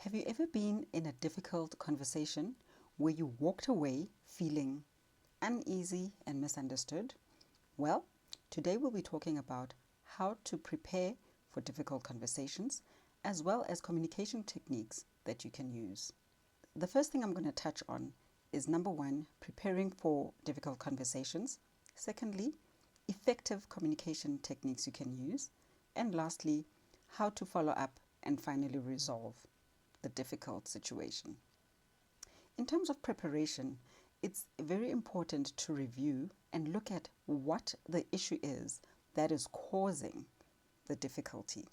Have you ever been in a difficult conversation where you walked away feeling uneasy and misunderstood? Well, today we'll be talking about how to prepare for difficult conversations as well as communication techniques that you can use. The first thing I'm going to touch on is number one, preparing for difficult conversations. Secondly, effective communication techniques you can use. And lastly, how to follow up and finally resolve the difficult situation. In terms of preparation, it's very important to review and look at what the issue is that is causing the difficulty.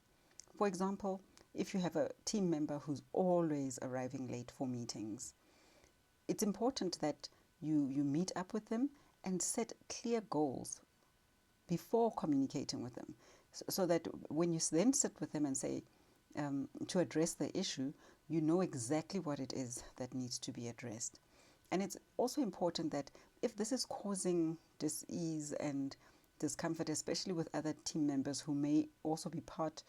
For example, if you have a team member who's always arriving late for meetings, it's important that you meet up with them and set clear goals before communicating with them, so that when you then sit with them and say, to address the issue, you know exactly what it is that needs to be addressed. And it's also important that if this is causing dis-ease and discomfort, especially with other team members who may also be part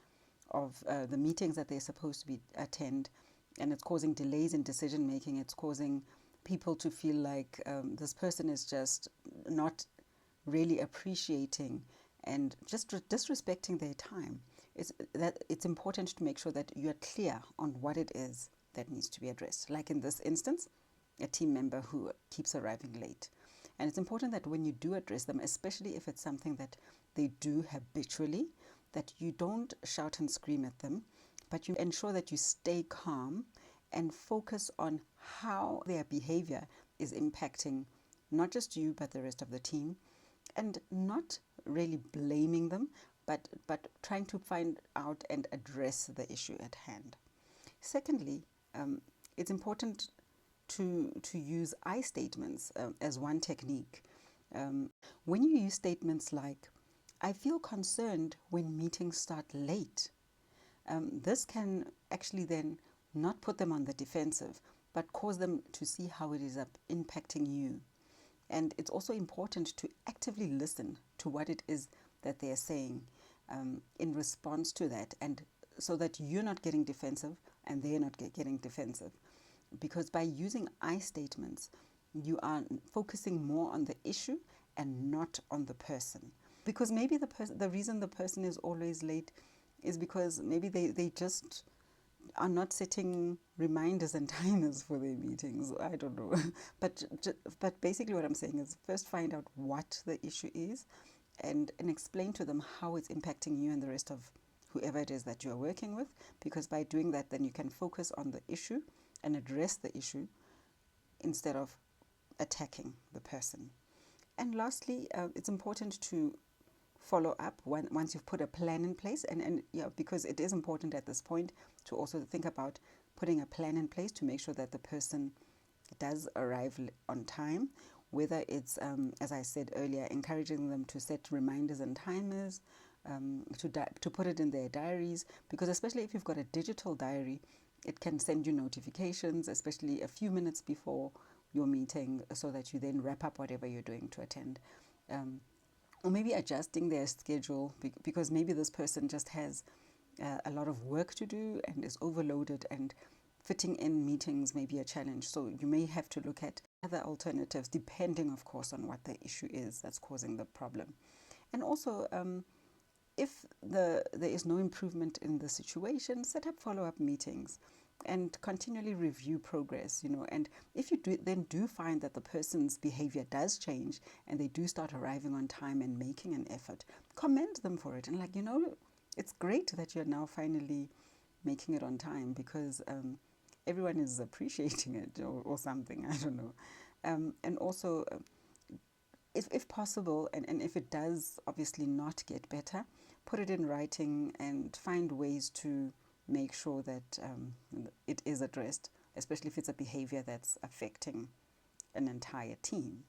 of the meetings that they're supposed to be attend, and it's causing delays in decision making, it's causing people to feel like this person is just not really appreciating and just disrespecting their time. It's important to make sure that you're clear on what it is that needs to be addressed. Like in this instance, a team member who keeps arriving late. And it's important that when you do address them, especially if it's something that they do habitually, that you don't shout and scream at them, but you ensure that you stay calm and focus on how their behavior is impacting not just you, but the rest of the team, and not really blaming them, but trying to find out and address the issue at hand. Secondly, it's important to use I statements as one technique. When you use statements like, I feel concerned when meetings start late, this can actually then not put them on the defensive, but cause them to see how it is impacting you. And it's also important to actively listen to what it is that they're saying in response to that, and so that you're not getting defensive and they're not getting defensive. Because by using I statements, you are focusing more on the issue and not on the person. Because maybe the reason the person is always late is because maybe they just are not setting reminders and timers for their meetings. I don't know. But basically what I'm saying is first find out what the issue is and explain to them how it's impacting you and the rest of whoever it is that you're working with. Because by doing that, then you can focus on the issue and address the issue instead of attacking the person. And lastly, it's important to follow up once you've put a plan in place, and yeah, because it is important at this point to also think about putting a plan in place to make sure that the person does arrive on time, whether it's as I said earlier, encouraging them to set reminders and timers, to put it in their diaries, because especially if you've got a digital diary, it can send you notifications, especially a few minutes before your meeting, so that you then wrap up whatever you're doing to attend. Or maybe adjusting their schedule, because maybe this person just has a lot of work to do and is overloaded, and fitting in meetings may be a challenge. So you may have to look at other alternatives, depending, of course, on what the issue is that's causing the problem. And also, if there is no improvement in the situation, set up follow-up meetings and continually review progress, and if you do find that the person's behavior does change and they do start arriving on time and making an effort, commend them for it, and it's great that you're now finally making it on time, because everyone is appreciating it, or something, I don't know. And also, if possible, and if it does obviously not get better, put it in writing and find ways to make sure that it is addressed, especially if it's a behavior that's affecting an entire team.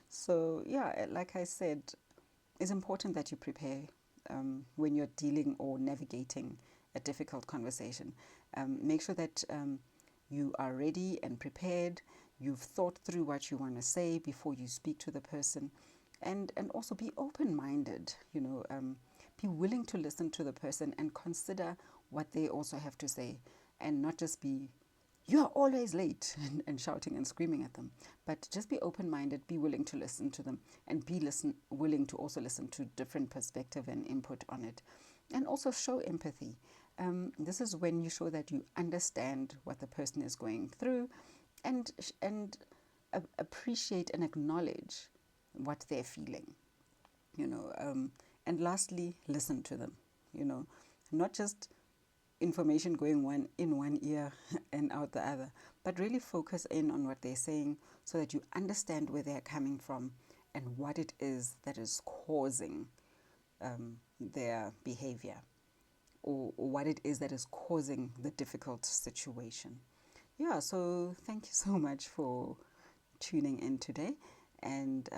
So yeah, like I said, it's important that you prepare when you're dealing or navigating a difficult conversation. Make sure that you are ready and prepared. You've thought through what you want to say before you speak to the person, and also be open-minded. Be willing to listen to the person and consider what they also have to say. and not just be, you are always late, and shouting and screaming at them, but just be open-minded, be willing to listen to them, and willing to also listen to different perspective and input on it, and also show empathy. This is when you show that you understand what the person is going through, and appreciate and acknowledge what they're feeling, and lastly, listen to them, not just information going in one ear and out the other, but really focus in on what they're saying so that you understand where they're coming from and what it is that is causing their behavior, or what it is that is causing the difficult situation. Yeah, so thank you so much for tuning in today, and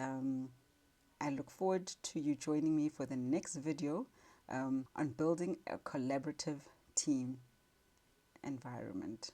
I look forward to you joining me for the next video on building a collaborative team environment.